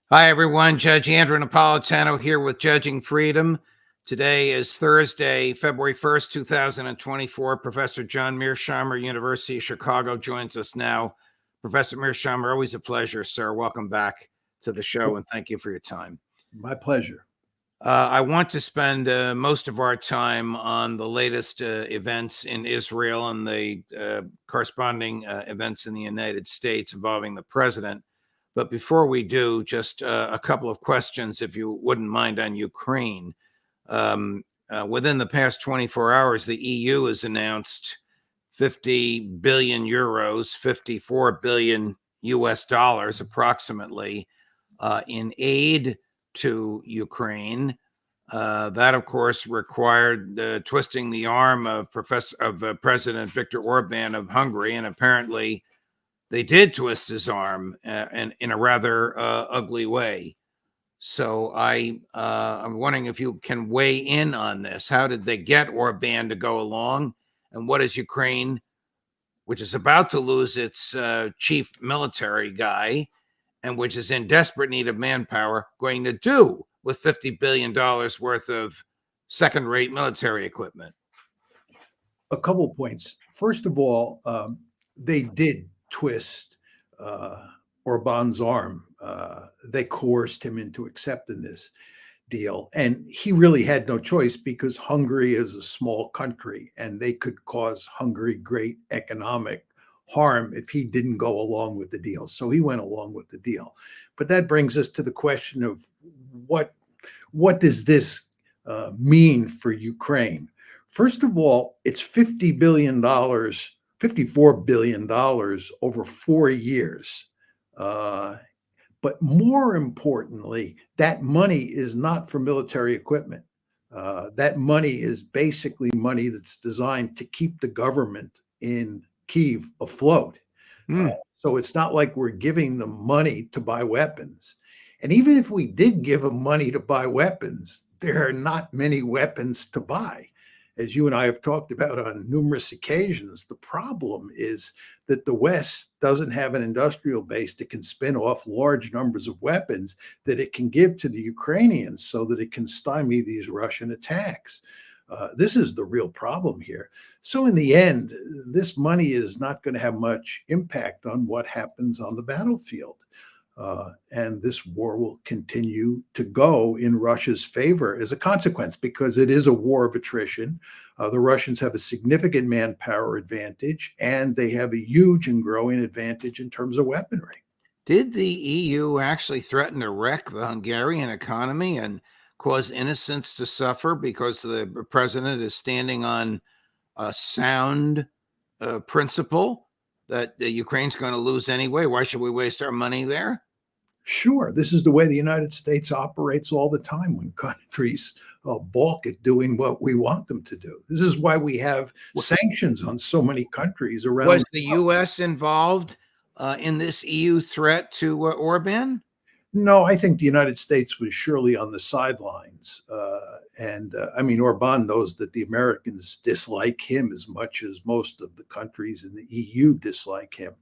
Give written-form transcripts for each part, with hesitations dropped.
Hi, everyone. Judge Andrew Napolitano here with Judging Freedom. Today is Thursday, February 1st, 2024. Professor John Mearsheimer, University of Chicago, joins us now. Professor Mearsheimer, always a pleasure, sir. Welcome back to the show, and thank you for your time. My pleasure. I want to spend most of our time on the latest events in Israel and the corresponding events in the United States involving the president. But before we do, just a couple of questions, if you wouldn't mind, on Ukraine. Within the past 24 hours, the EU has announced 50 billion euros, 54 billion US dollars approximately, in aid to Ukraine. That, of course, required twisting the arm of President Viktor Orban of Hungary, and apparently they did twist his arm in a rather ugly way. So I'm wondering if you can weigh in on this. How did they get Orban to go along, and what is Ukraine, which is about to lose its chief military guy, and which is in desperate need of manpower, going to do with $50 billion worth of second-rate military equipment? A couple points. First of all, they did twist Orban's arm. They coerced him into accepting this deal. And he really had no choice because Hungary is a small country and they could cause Hungary great economic harm if he didn't go along with the deal. So he went along with the deal. But that brings us to the question of what does this mean for Ukraine? First of all, it's $50 billion, $54 billion over 4 years. But more importantly, that money is not for military equipment. That money is basically money that's designed to keep the government in Kyiv afloat. So it's not like we're giving them money to buy weapons. And even if we did give them money to buy weapons, there are not many weapons to buy. As you and I have talked about on numerous occasions, the problem is that the West doesn't have an industrial base that can spin off large numbers of weapons that it can give to the Ukrainians so that it can stymie these Russian attacks. This is the real problem here. So in the end, this money is not going to have much impact on what happens on the battlefield. And this war will continue to go in Russia's favor as a consequence, because it is a war of attrition. The Russians have a significant manpower advantage, and they have a huge and growing advantage in terms of weaponry. Did the EU actually threaten to wreck the Hungarian economy and cause innocents to suffer because the president is standing on a sound principle that Ukraine's going to lose anyway? Why should we waste our money there? Sure, this is the way the United States operates all the time when countries balk at doing what we want them to do. This is why we have sanctions on so many countries around. Was the U.S. involved in this EU threat to Orban? No, I think the United States was surely on the sidelines. I mean, Orban knows that the Americans dislike him as much as most of the countries in the EU dislike him.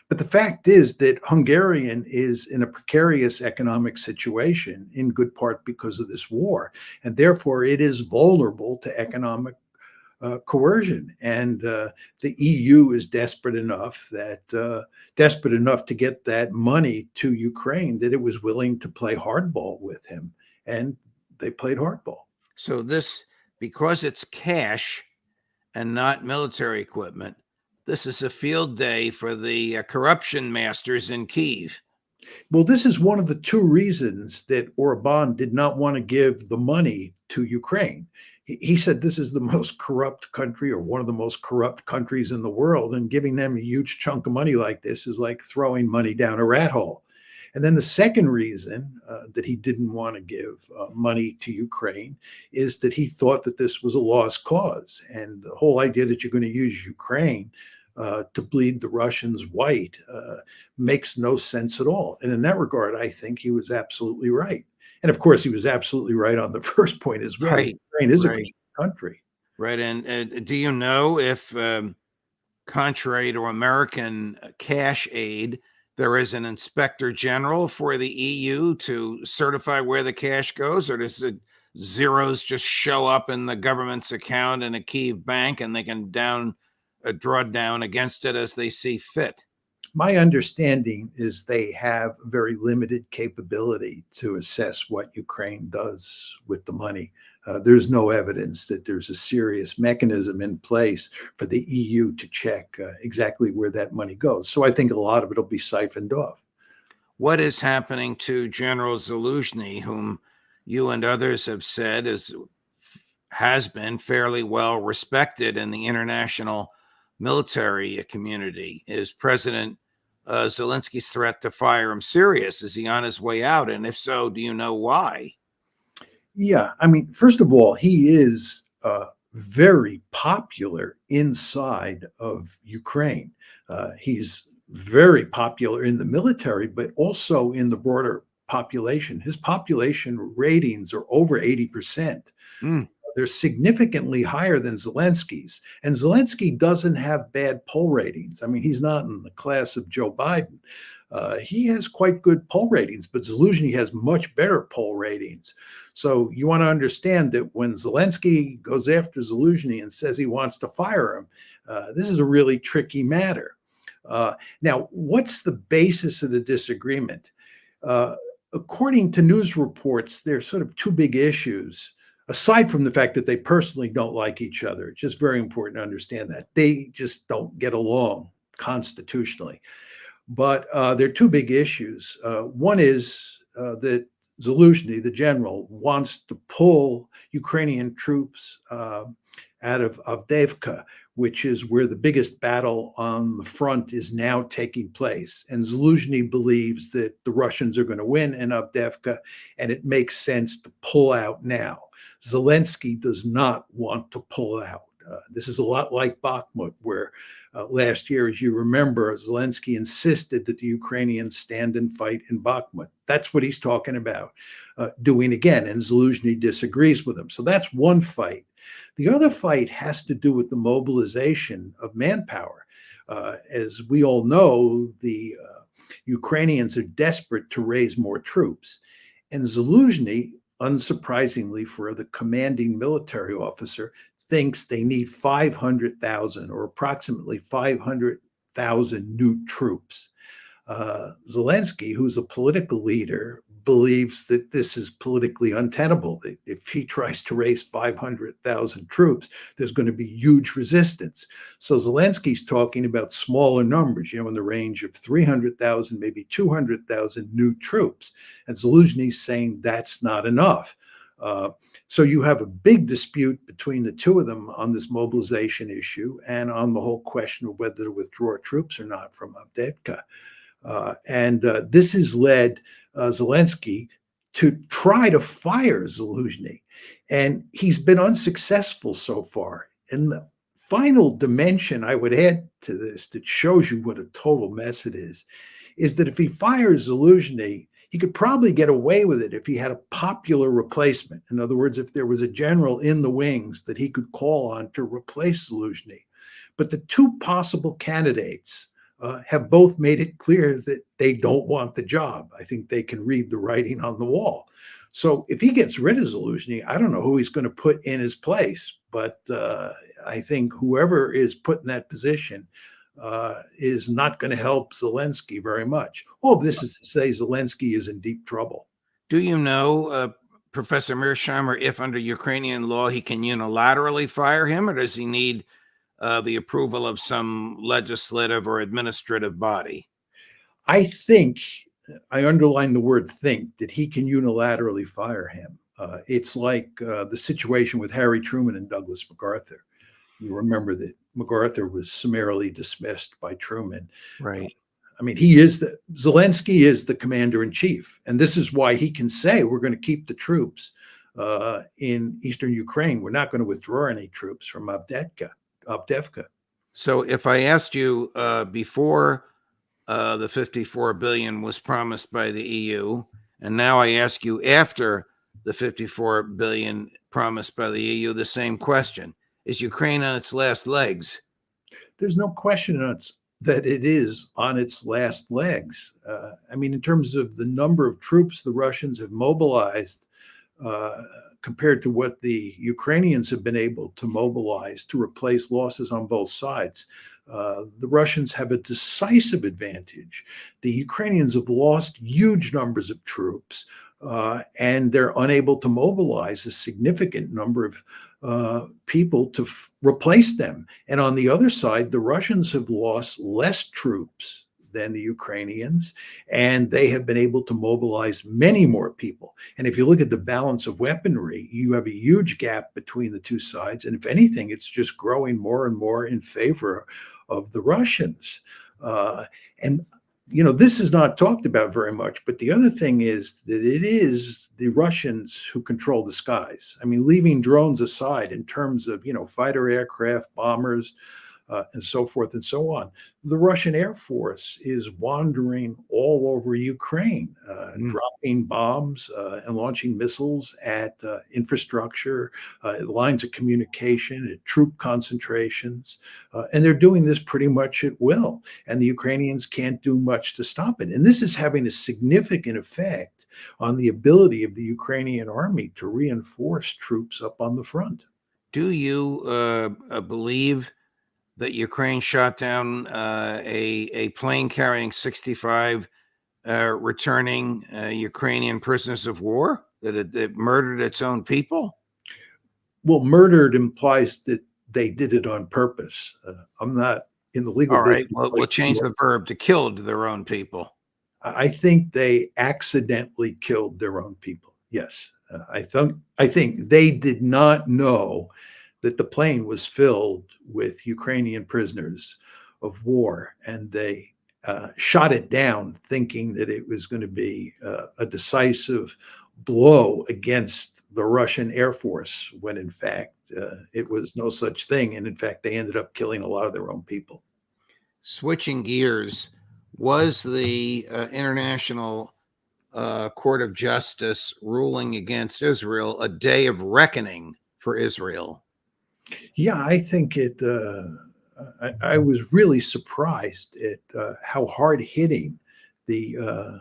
But the fact is that Hungarian is in a precarious economic situation, in good part because of this war, and therefore it is vulnerable to economic coercion. And the EU is desperate enough to get that money to Ukraine that it was willing to play hardball with him, and they played hardball. So this, because it's cash and not military equipment, this is a field day for the corruption masters in Kyiv. Well, this is one of the two reasons that Orban did not want to give the money to Ukraine. He said this is the most corrupt country, or one of the most corrupt countries in the world, and giving them a huge chunk of money like this is like throwing money down a rat hole. And then the second reason that he didn't want to give money to Ukraine is that he thought that this was a lost cause. And the whole idea that you're going to use Ukraine to bleed the Russians white makes no sense at all. And in that regard, I think he was absolutely right. And of course, he was absolutely right on the first point as well. Right. Ukraine is a great country. Right. And do you know if, contrary to American cash aid, there is an inspector general for the EU to certify where the cash goes, or does the zeros just show up in the government's account in a Kyiv bank and they can draw down against it as they see fit? My understanding is they have very limited capability to assess what Ukraine does with the money. There's no evidence that there's a serious mechanism in place for the EU to check exactly where that money goes. So I think a lot of it will be siphoned off. What is happening to General Zaluzhny, whom you and others have said has been fairly well respected in the international military community? Is President Zelensky's threat to fire him serious? Is he on his way out? And if so, do you know why? Yeah, I mean, first of all, he is very popular inside of Ukraine. He's very popular in the military, but also in the broader population. His population ratings are over 80%. Mm. They're significantly higher than Zelensky's. And Zelensky doesn't have bad poll ratings. I mean, he's not in the class of Joe Biden. He has quite good poll ratings, but Zaluzhny has much better poll ratings. So you want to understand that when Zelensky goes after Zaluzhny and says he wants to fire him, this is a really tricky matter. Now, what's the basis of the disagreement? According to news reports, there's sort of two big issues. Aside from the fact that they personally don't like each other, it's just very important to understand that. They just don't get along constitutionally. But there are two big issues. One is that Zaluzhny, the general, wants to pull Ukrainian troops out of Avdiivka, which is where the biggest battle on the front is now taking place. And Zaluzhny believes that the Russians are going to win in Avdiivka, and it makes sense to pull out now. Zelensky does not want to pull out. This is a lot like Bakhmut, where last year, as you remember, Zelensky insisted that the Ukrainians stand and fight in Bakhmut. That's what he's talking about doing again, and Zaluzhny disagrees with him. So that's one fight. The other fight has to do with the mobilization of manpower. As we all know, the Ukrainians are desperate to raise more troops. And Zaluzhny, unsurprisingly for the commanding military officer, thinks they need 500,000 or approximately 500,000 new troops. Zelensky, who's a political leader, believes that this is politically untenable. If he tries to raise 500,000 troops, there's going to be huge resistance. So Zelensky's talking about smaller numbers, in the range of 300,000, maybe 200,000 new troops. And Zaluzhny's saying that's not enough. So you have a big dispute between the two of them on this mobilization issue and on the whole question of whether to withdraw troops or not from Avdiivka. And this has led Zelensky to try to fire Zaluzhny. And he's been unsuccessful so far. And the final dimension I would add to this that shows you what a total mess it is that if he fires Zaluzhny, he could probably get away with it if he had a popular replacement. In other words, if there was a general in the wings that he could call on to replace Zaluzhny. But the two possible candidates have both made it clear that they don't want the job. I think they can read the writing on the wall. So if he gets rid of Zaluzhny, I don't know who he's going to put in his place. But I think whoever is put in that position is not going to help Zelensky very much. All of this is to say Zelensky is in deep trouble. Do you know, Professor Mearsheimer, if under Ukrainian law he can unilaterally fire him, or does he need the approval of some legislative or administrative body? I think, I underline the word think, that he can unilaterally fire him. It's like the situation with Harry Truman and Douglas MacArthur. You remember that MacArthur was summarily dismissed by Truman. Right. I mean, Zelensky is the commander in chief. And this is why he can say, we're going to keep the troops in eastern Ukraine. We're not going to withdraw any troops from Avdiivka. So if I asked you before the 54 billion was promised by the EU, and now I ask you after the 54 billion promised by the EU, the same question: is Ukraine on its last legs? There's no question that it is on its last legs. I mean, in terms of the number of troops the Russians have mobilized, uh, compared to what the Ukrainians have been able to mobilize to replace losses on both sides. The Russians have a decisive advantage. The Ukrainians have lost huge numbers of troops, and they're unable to mobilize a significant number of people to replace them. And on the other side, the Russians have lost less troops than the Ukrainians, and they have been able to mobilize many more people. And if you look at the balance of weaponry, you have a huge gap between the two sides. And if anything, it's just growing more and more in favor of the Russians. And this is not talked about very much, but the other thing is that it is the Russians who control the skies. I mean, leaving drones aside in terms of, fighter aircraft, bombers, and so forth and so on. The Russian Air Force is wandering all over Ukraine, dropping bombs and launching missiles at infrastructure, lines of communication, at troop concentrations. And they're doing this pretty much at will. And the Ukrainians can't do much to stop it. And this is having a significant effect on the ability of the Ukrainian army to reinforce troops up on the front. Do you believe that Ukraine shot down a plane carrying 65 returning Ukrainian prisoners of war, that it murdered its own people? Well, murdered implies that they did it on purpose. I'm not in the legal All right, business. well, we'll change the verb to killed their own people. I think they accidentally killed their own people. Yes, I think they did not know that the plane was filled with Ukrainian prisoners of war, and they shot it down, thinking that it was going to be a decisive blow against the Russian Air Force, when in fact it was no such thing. And in fact, they ended up killing a lot of their own people. Switching gears, was the International Court of Justice ruling against Israel a day of reckoning for Israel? Yeah, I think it. I was really surprised at how hard hitting the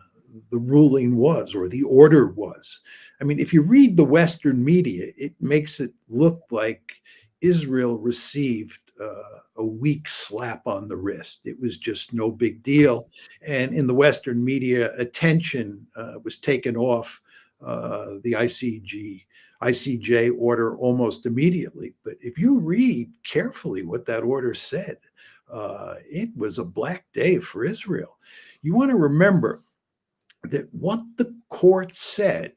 ruling was, or the order was. I mean, if you read the Western media, it makes it look like Israel received a weak slap on the wrist. It was just no big deal. And in the Western media, attention was taken off the ICJ order almost immediately. But if you read carefully what that order said, it was a black day for Israel. You want to remember that what the court said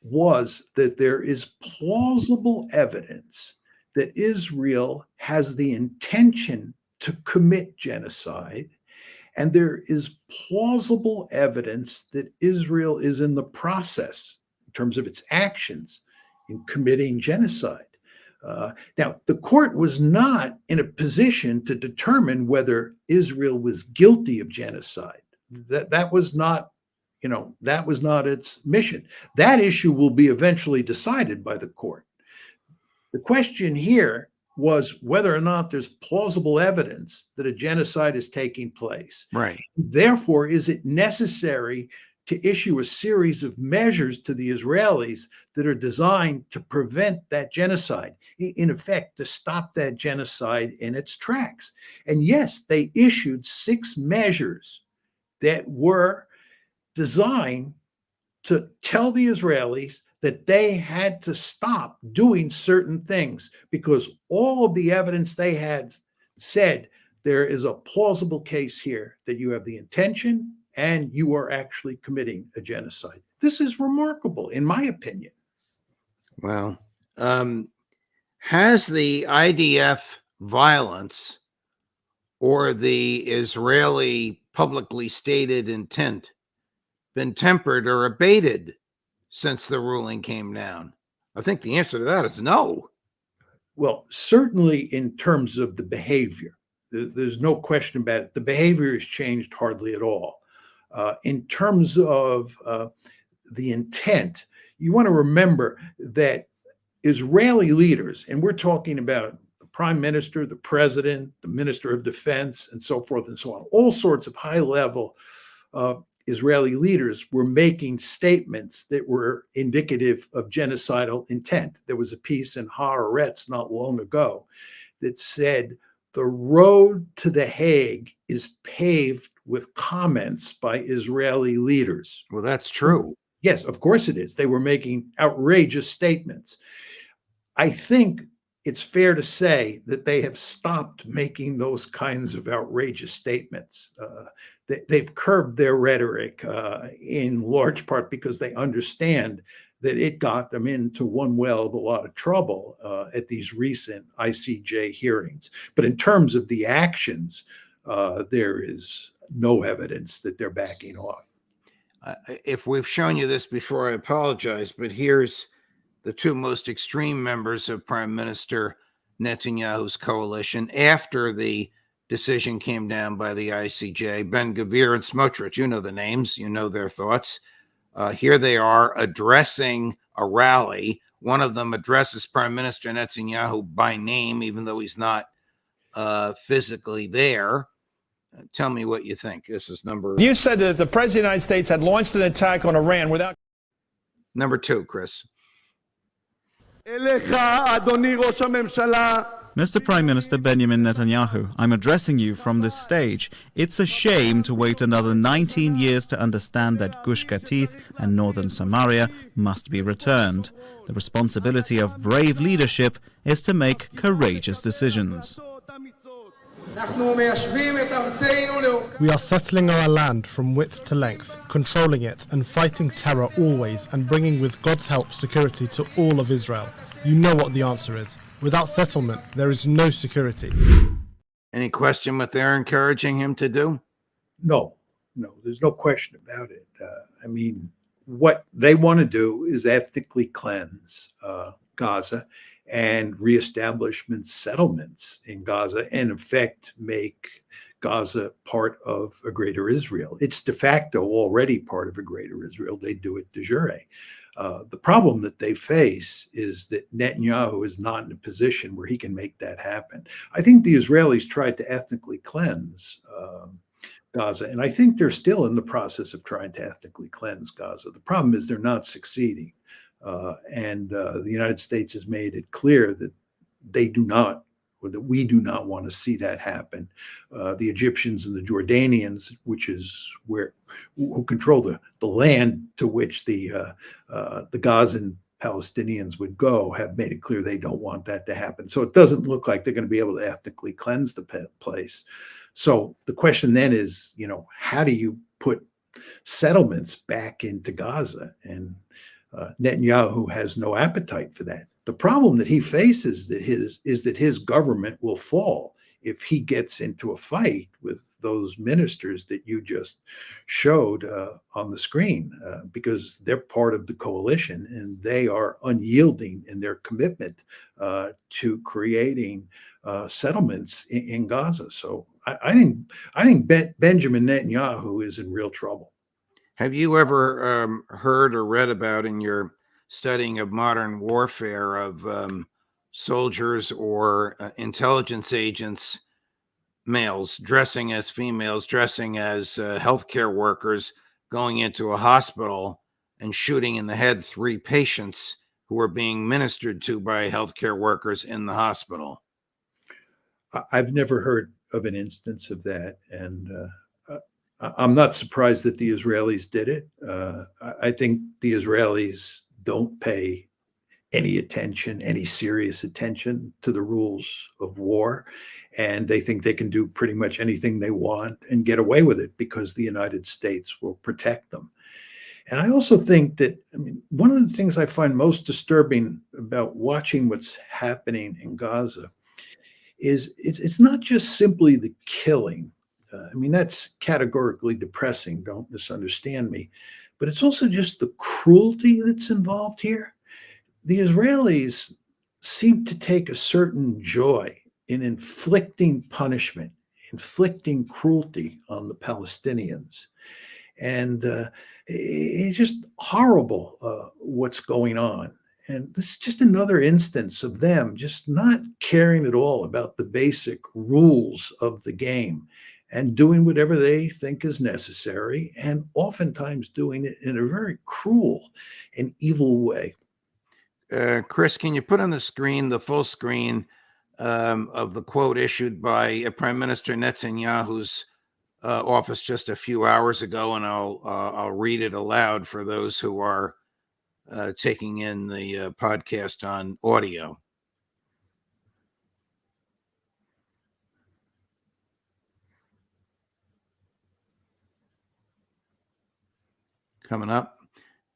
was that there is plausible evidence that Israel has the intention to commit genocide, and there is plausible evidence that Israel is in the process, in terms of its actions, in committing genocide. Now, the court was not in a position to determine whether Israel was guilty of genocide. That was not, that was not its mission. That issue will be eventually decided by the court. The question here was whether or not there's plausible evidence that a genocide is taking place. Right. Therefore, is it necessary to issue a series of measures to the Israelis that are designed to prevent that genocide, in effect, to stop that genocide in its tracks? And yes, they issued 6 measures that were designed to tell the Israelis that they had to stop doing certain things, because all of the evidence they had said there is a plausible case here that you have the intention and you are actually committing a genocide. This is remarkable, in my opinion. Well, has the IDF violence or the Israeli publicly stated intent been tempered or abated since the ruling came down? I think the answer to that is no. Well, certainly in terms of the behavior, there's no question about it. The behavior has changed hardly at all. In terms of the intent, you want to remember that Israeli leaders, and we're talking about prime minister, the president, the minister of defense, and so forth and so on. All sorts of high-level Israeli leaders were making statements that were indicative of genocidal intent. There was a piece in Haaretz not long ago that said the road to The Hague is paved with comments by Israeli leaders. Well, that's true. Yes, of course it is. They were making outrageous statements. I think it's fair to say that they have stopped making those kinds of outrageous statements. They've curbed their rhetoric in large part because they understand that it got them into one well of a lot of trouble at these recent ICJ hearings. But in terms of the actions, there is no evidence that they're backing off. If we've shown you this before, I apologize, but here's the two most extreme members of Prime Minister Netanyahu's coalition after the decision came down by the ICJ, Ben-Gvir and Smotrich. You know the names, you know their thoughts. Here they are addressing a rally. One of them addresses Prime Minister Netanyahu by name, even though he's not physically there. Tell me what you think. This is number... You said that the President of the United States had launched an attack on Iran without... Number two, Chris. Mr. Prime Minister Benjamin Netanyahu, I'm addressing you from this stage. It's a shame to wait another 19 years to understand that Gush Katif and northern Samaria must be returned. The responsibility of brave leadership is to make courageous decisions. We are settling our land from width to length, controlling it and fighting terror always, and bringing with God's help security to all of Israel. You know what the answer is. Without settlement, there is no security. Any question what they're encouraging him to do? No, there's no question about it. I mean, what they want to do is ethnically cleanse Gaza and reestablishment settlements in Gaza, and in fact make Gaza part of a greater Israel. It's de facto already part of a greater Israel. They do it de jure. The problem that they face is that Netanyahu is not in a position where he can make that happen. I think the Israelis tried to ethnically cleanse Gaza, and I think they're still in the process of trying to ethnically cleanse Gaza. The problem is they're not succeeding. And the United States has made it clear that they do not, or that we do not want to see that happen. The Egyptians and the Jordanians, which is who control the land to which the Gazan Palestinians would go, have made it clear they don't want that to happen. So it doesn't look like they're going to be able to ethnically cleanse the place. So the question then is, how do you put settlements back into Gaza? And Netanyahu has no appetite for that. The problem that he faces is that his government will fall if he gets into a fight with those ministers that you just showed on the screen, because they're part of the coalition and they are unyielding in their commitment to creating settlements in Gaza. So I think Benjamin Netanyahu is in real trouble. Have you ever heard or read about, in your studying of modern warfare, of soldiers or intelligence agents, males dressing as females, dressing as healthcare workers, going into a hospital and shooting in the head 3 patients who were being ministered to by healthcare workers in the hospital? I've never heard of an instance of that, and I'm not surprised that the Israelis did it. I think the Israelis don't pay any serious attention to the rules of war, and they think they can do pretty much anything they want and get away with it because the United States will protect them. And I also think that, one of the things I find most disturbing about watching what's happening in Gaza is it's not just simply the killing. That's categorically depressing, don't misunderstand me, but it's also just the cruelty that's involved here. The Israelis seem to take a certain joy in inflicting punishment, inflicting cruelty on the Palestinians. And it's just horrible what's going on. And this is just another instance of them just not caring at all about the basic rules of the game and doing whatever they think is necessary, and oftentimes doing it in a very cruel and evil way. Chris, can you put on the screen the full screen of the quote issued by Prime Minister Netanyahu's office just a few hours ago, and I'll read it aloud for those who are taking in the podcast on audio. Coming up.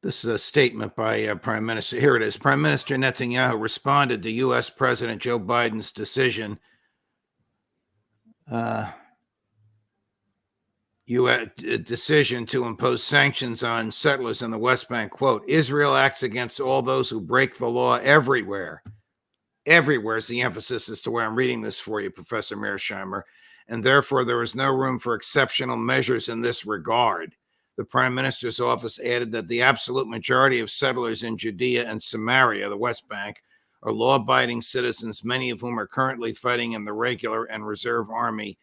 This is a statement by Prime Minister. Here it is. Prime Minister Netanyahu responded to U.S. President Joe Biden's decision decision to impose sanctions on settlers in the West Bank. Quote, Israel acts against all those who break the law everywhere. Everywhere is the emphasis as to why I'm reading this for you, Professor Mearsheimer, and therefore there is no room for exceptional measures in this regard. The Prime Minister's office added that the absolute majority of settlers in Judea and Samaria, the West Bank, are law-abiding citizens, many of whom are currently fighting in the regular and reserve army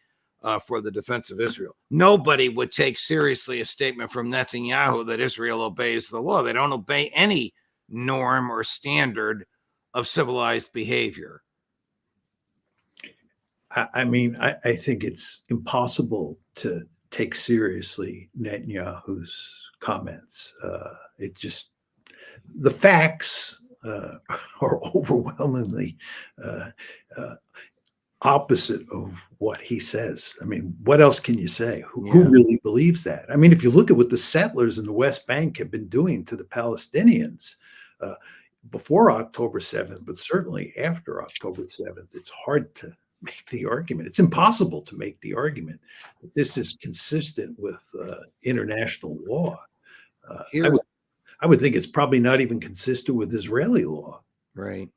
for the defense of Israel. Nobody would take seriously a statement from Netanyahu that Israel obeys the law. They don't obey any norm or standard of civilized behavior. I mean, I think it's impossible to take seriously Netanyahu's comments. It just, the facts are overwhelmingly opposite of what he says. I mean, what else can you say? Who really believes that? I mean, if you look at what the settlers in the West Bank have been doing to the Palestinians before October 7th, but certainly after October 7th, it's hard to make the argument. It's impossible to make the argument that this is consistent with international law. I would think it's probably not even consistent with Israeli law. Right.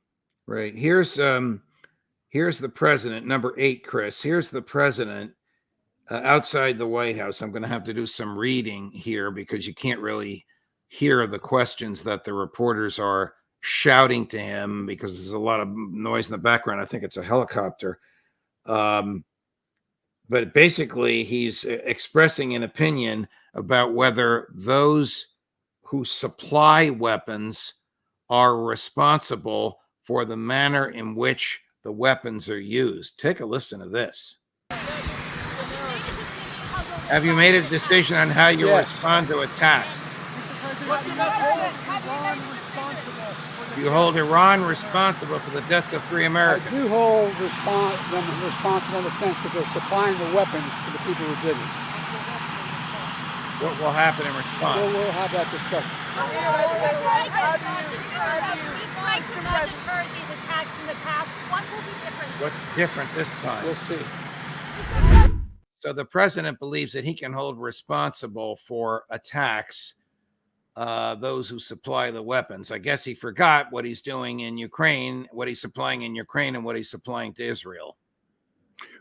Here's the president, number 8, Chris. Here's the president outside the White House. I'm going to have to do some reading here because you can't really hear the questions that the reporters are shouting to him because there's a lot of noise in the background. I think it's a helicopter. But basically, he's expressing an opinion about whether those who supply weapons are responsible for the manner in which the weapons are used. Take a listen to this. Have you made a decision on how you respond to attacks? You hold Iran responsible for the deaths of 3 Americans. I do hold them responsible in the sense that they're supplying the weapons to the people who did it. What will happen in response? We'll have that discussion. What's different this time? We'll see. So the president believes that he can hold responsible for attacks those who supply the weapons. I guess he forgot what he's doing in Ukraine, what he's supplying in Ukraine, and what he's supplying to Israel.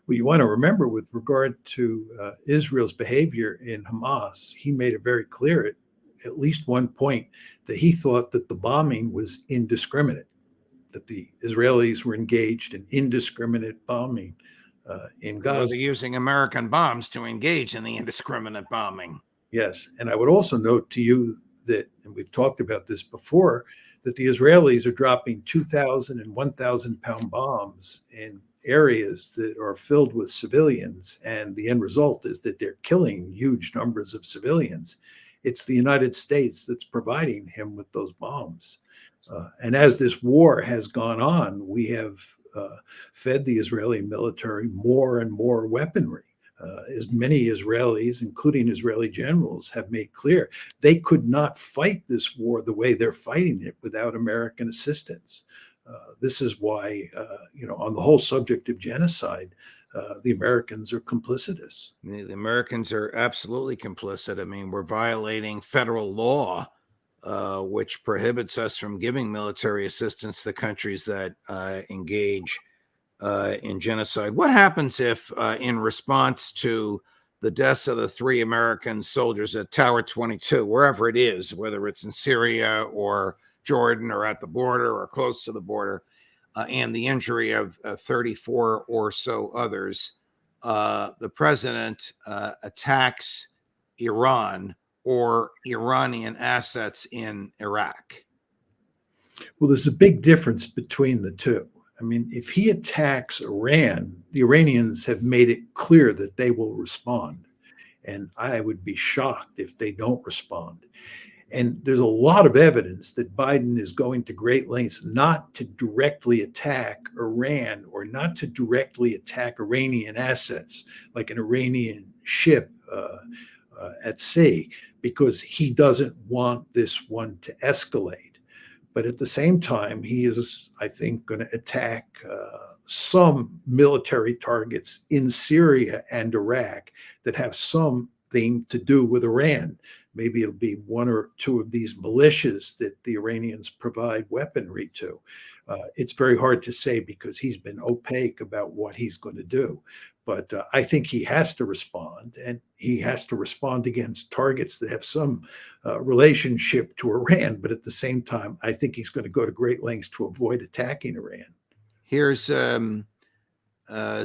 Well, you want to remember with regard to Israel's behavior in Hamas, he made it very clear at least one point that he thought that the bombing was indiscriminate, that the Israelis were engaged in indiscriminate bombing in Gaza. Well, they're using American bombs to engage in the indiscriminate bombing. Yes, and I would also note to you that, and we've talked about this before, that the Israelis are dropping 2,000 and 1,000 pound bombs in areas that are filled with civilians, and the end result is that they're killing huge numbers of civilians. It's the United States that's providing him with those bombs. And as this war has gone on, we have fed the Israeli military more and more weaponry. As many Israelis, including Israeli generals, have made clear, they could not fight this war the way they're fighting it without American assistance. This is why, on the whole subject of genocide, the Americans are complicitous. The Americans are absolutely complicit. I mean, we're violating federal law, which prohibits us from giving military assistance to countries that engage in genocide. What happens if, in response to the deaths of the 3 American soldiers at Tower 22, wherever it is, whether it's in Syria or Jordan or at the border or close to the border, and the injury of 34 or so others, the president attacks Iran or Iranian assets in Iraq. Well, there's a big difference between the two. I mean, if he attacks Iran, the Iranians have made it clear that they will respond. And I would be shocked if they don't respond. And there's a lot of evidence that Biden is going to great lengths not to directly attack Iran or not to directly attack Iranian assets, like an Iranian ship at sea, because he doesn't want this one to escalate. But at the same time, he is, I think, going to attack some military targets in Syria and Iraq that have something to do with Iran. Maybe it'll be one or two of these militias that the Iranians provide weaponry to. It's very hard to say because he's been opaque about what he's going to do. But I think he has to respond, and he has to respond against targets that have some relationship to Iran. But at the same time, I think he's going to go to great lengths to avoid attacking Iran. Here's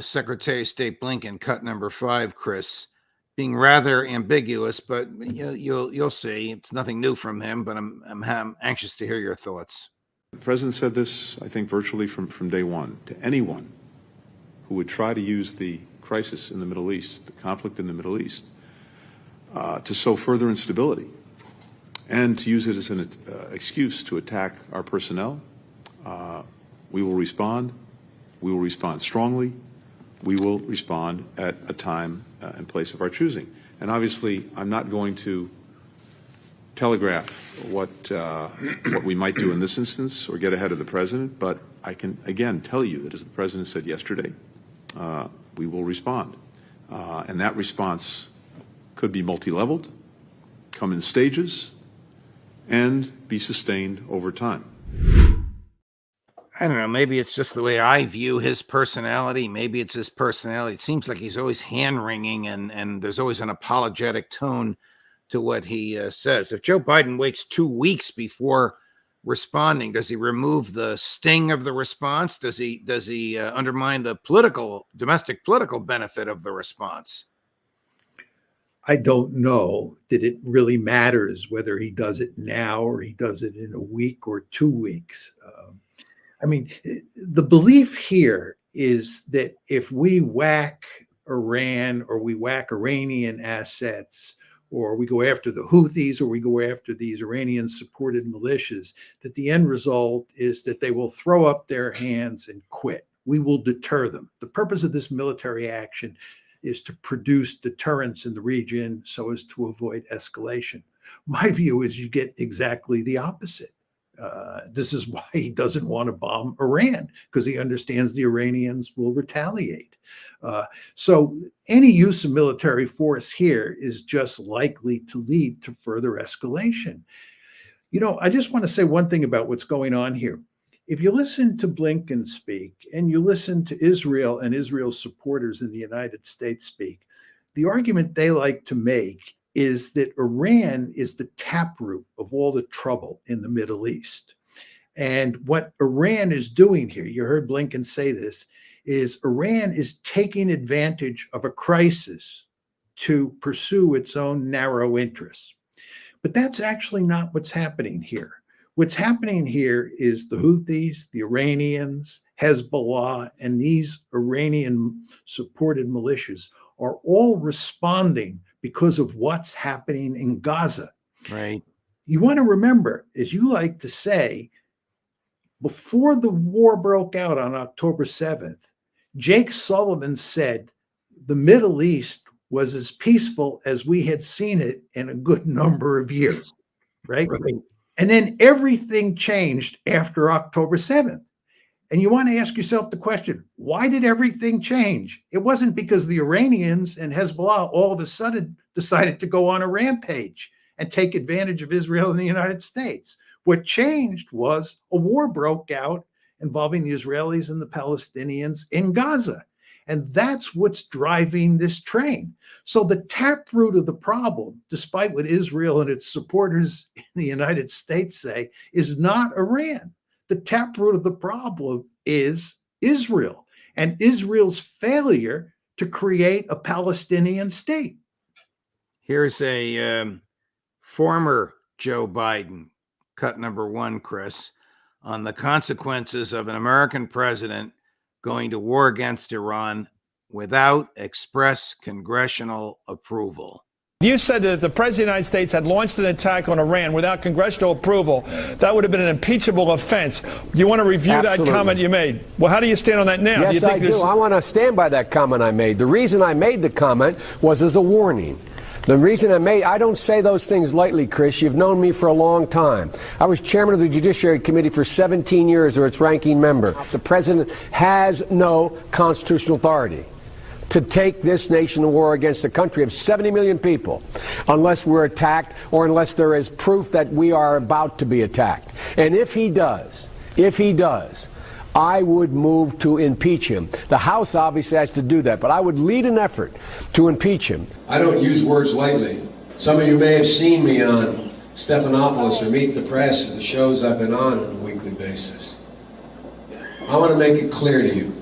Secretary of State Blinken, cut number 5, Chris, being rather ambiguous, but you'll see. It's nothing new from him, but I'm anxious to hear your thoughts. The president said this, I think, virtually from day one. To anyone who would try to use the crisis in the Middle East, the conflict in the Middle East, to sow further instability and to use it as an excuse to attack our personnel, we will respond. We will respond strongly. We will respond at a time and place of our choosing. And obviously, I'm not going to telegraph what we might do in this instance or get ahead of the president, but I can, again, tell you that as the president said yesterday, we will respond. And that response could be multi-leveled, come in stages, and be sustained over time. I don't know. Maybe it's just the way I view his personality. Maybe it's his personality. It seems like he's always hand-wringing and there's always an apologetic tone to what he says. If Joe Biden waits 2 weeks before responding, does he remove the sting of the response? Does he undermine the domestic political benefit of the response? I don't know that it really matters whether he does it now or he does it in a week or 2 weeks. I mean, the belief here is that if we whack Iran or we whack Iranian assets, or we go after the Houthis, or we go after these Iranian-supported militias, that the end result is that they will throw up their hands and quit. We will deter them. The purpose of this military action is to produce deterrence in the region so as to avoid escalation. My view is you get exactly the opposite. This is why he doesn't want to bomb Iran, because he understands the Iranians will retaliate. So any use of military force here is just likely to lead to further escalation. You know, I just want to say one thing about what's going on here. If you listen to Blinken speak and you listen to Israel and Israel's supporters in the United States speak, the argument they like to make is that Iran is the taproot of all the trouble in the Middle East. And what Iran is doing here, you heard Blinken say this, is Iran is taking advantage of a crisis to pursue its own narrow interests. But that's actually not what's happening here. What's happening here is the Houthis, the Iranians, Hezbollah, and these Iranian-supported militias are all responding because of what's happening in Gaza. Right. You want to remember, as you like to say, before the war broke out on October 7th, Jake Sullivan said the Middle East was as peaceful as we had seen it in a good number of years, right? And then everything changed after October 7th. And you want to ask yourself the question, why did everything change? It wasn't because the Iranians and Hezbollah all of a sudden decided to go on a rampage and take advantage of Israel and the United States. What changed was a war broke out involving the Israelis and the Palestinians in Gaza. And that's what's driving this train. So the taproot of the problem, despite what Israel and its supporters in the United States say, is not Iran. The taproot of the problem is Israel and Israel's failure to create a Palestinian state. Here's a former Joe Biden, cut number 1, Chris, on the consequences of an American president going to war against Iran without express congressional approval. You said that if the President of the United States had launched an attack on Iran without congressional approval, that would have been an impeachable offense. Do you want to review Absolutely. that comment you made? Well, how do you stand on that now? Yes, do you think I do. I want to stand by that comment I made. The reason I made the comment was as a warning. The reason I don't say those things lightly, Chris. You've known me for a long time. I was chairman of the Judiciary Committee for 17 years, or its ranking member. The president has no constitutional authority to take this nation to war against a country of 70 million people unless we're attacked or unless there is proof that we are about to be attacked. And if he does, I would move to impeach him. The House obviously has to do that, but I would lead an effort to impeach him. I don't use words lightly. Some of you may have seen me on Stephanopoulos or Meet the Press and the shows I've been on a weekly basis. I want to make it clear to you.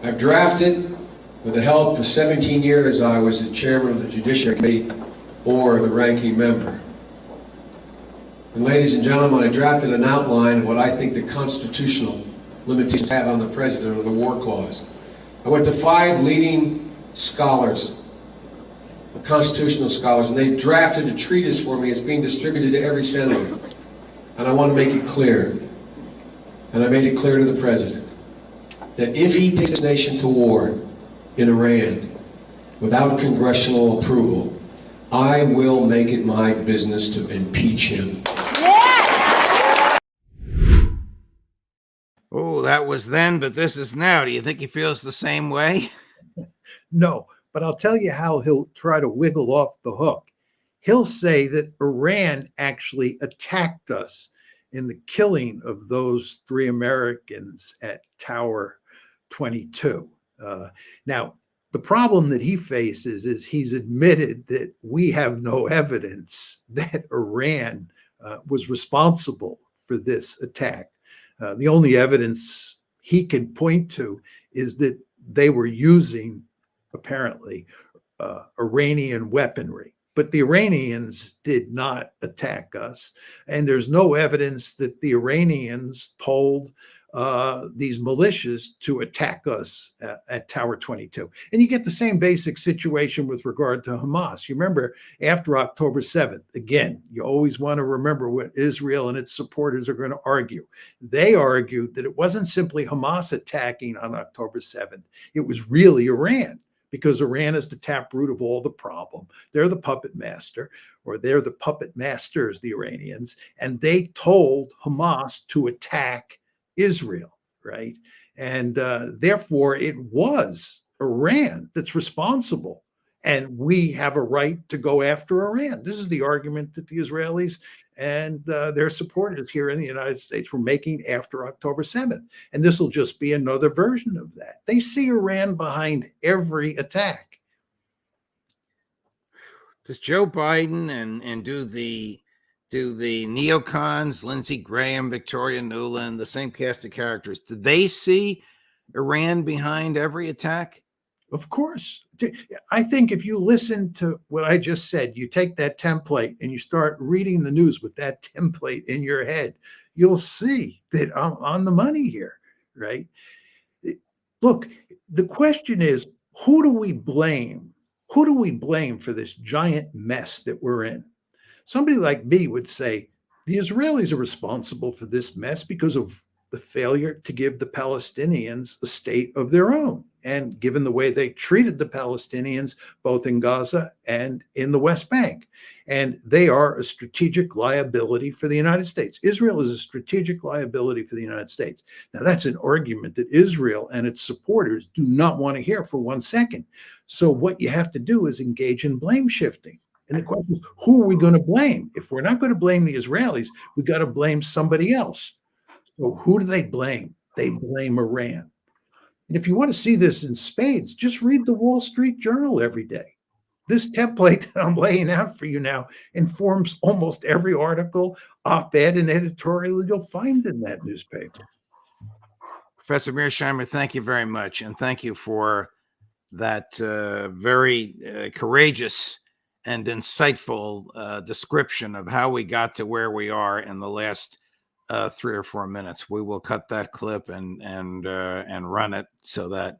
I've drafted, with the help for 17 years, I was the chairman of the Judiciary Committee or the ranking member. And ladies and gentlemen, I drafted an outline of what I think the constitutional limitations have on the president under the war clause. I went to 5 leading scholars, constitutional scholars, and they drafted a treatise for me. It's being distributed to every senator. And I want to make it clear, and I made it clear to the president, that if he takes this nation to war in Iran without congressional approval, I will make it my business to impeach him. Oh, that was then, but this is now. Do you think he feels the same way? No, but I'll tell you how he'll try to wiggle off the hook. He'll say that Iran actually attacked us in the killing of those 3 Americans at Tower 22. Now, the problem that he faces is he's admitted that we have no evidence that Iran was responsible for this attack. The only evidence he can point to is that they were using, apparently, Iranian weaponry. But the Iranians did not attack us. And there's no evidence that the Iranians told these militias to attack us at Tower 22. And you get the same basic situation with regard to Hamas. You remember after October 7th, again, you always want to remember what Israel and its supporters are going to argue. They argued that it wasn't simply Hamas attacking on October 7th. It was really Iran, because Iran is the taproot of all the problem. They're the puppet master, or they're the puppet masters, the Iranians, and they told Hamas to attack Israel, right? And therefore, it was Iran that's responsible. And we have a right to go after Iran. This is the argument that the Israelis and their supporters here in the United States were making after October 7th. And this will just be another version of that. They see Iran behind every attack. Does Joe Biden and do the neocons, Lindsey Graham, Victoria Nuland, the same cast of characters, do they see Iran behind every attack? Of course. I think if you listen to what I just said, you take that template and you start reading the news with that template in your head, you'll see that I'm on the money here, right? Look, the question is, who do we blame? Who do we blame for this giant mess that we're in? Somebody like me would say the Israelis are responsible for this mess because of the failure to give the Palestinians a state of their own. And given the way they treated the Palestinians, both in Gaza and in the West Bank. And they are a strategic liability for the United States. Israel is a strategic liability for the United States. Now, that's an argument that Israel and its supporters do not want to hear for 1 second. So what you have to do is engage in blame shifting. And the question is, who are we going to blame? If we're not going to blame the Israelis, we got to blame somebody else. So who do they blame? They blame Iran. And if you want to see this in spades, just read the Wall Street Journal every day. This template that I'm laying out for you now informs almost every article, op-ed, and editorial you'll find in that newspaper. Professor Mearsheimer, thank you very much. And thank you for that very courageous and insightful description of how we got to where we are in the last 3 or 4 minutes. We will cut that clip and run it so that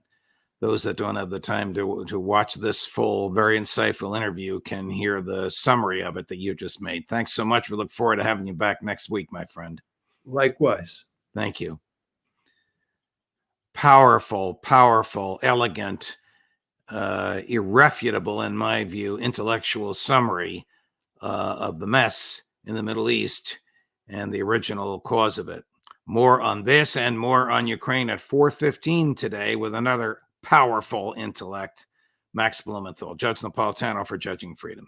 those that don't have the time to watch this full, very insightful interview can hear the summary of it that you just made. Thanks so much. We look forward to having you back next week, my friend. Likewise. Thank you. Powerful, powerful, elegant, irrefutable, in my view, intellectual summary of the mess in the Middle East and the original cause of it. More on this and more on Ukraine at 4:15 today with another powerful intellect, Max Blumenthal, Judge Napolitano for Judging Freedom.